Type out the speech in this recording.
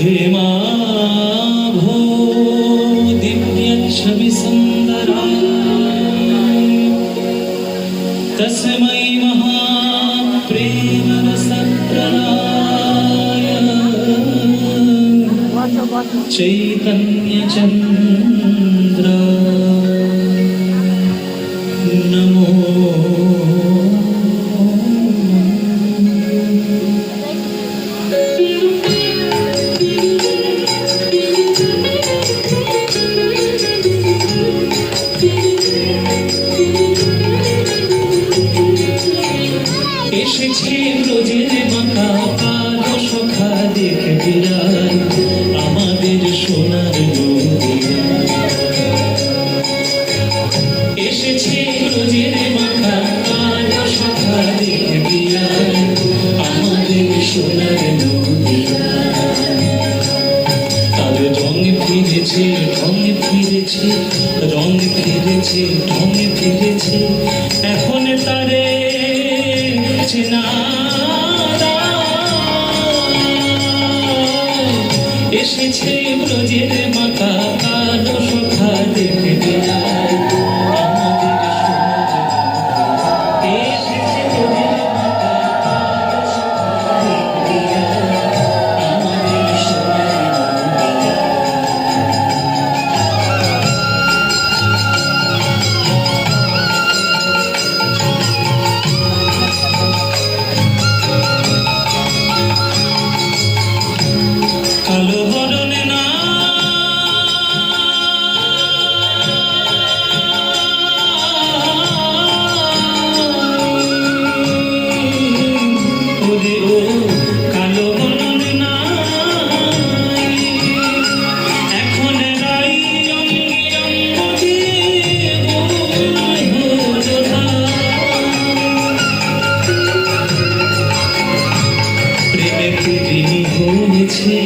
हेमाभो दिव्यच्छविसुन्दराय तस्मै महाप्रेमरसप्रदाय चैतन्यचन्द्र नमो এসেছে ব্রজের বাঁকা পাদ সখা দেখে বিরাই আমাদের সোনার নদিয়া। এসেছে ব্রজের বাঁকা পাদ সখা দেখে বিরাই আমাদের সোনার নদিয়া। তার রং ফিরেছে ঢং ফিরেছে রং ফিরেছে ঢং ফিরেছে এখন তারে এসেছে ব্রজের মাতা কালো সখা দেখে বিরাই আমাদের সোনার এসেছে ব্রজের মাতা কালো সখা দেখে বিরাই আমাদের সোনার কালো বরণে না ওরে ও কালো বরণে না এখন রাই অঙ্গে অঙ্গ দিয়ে গোলায় হোজা প্রেমে প্রেমী হয়েছে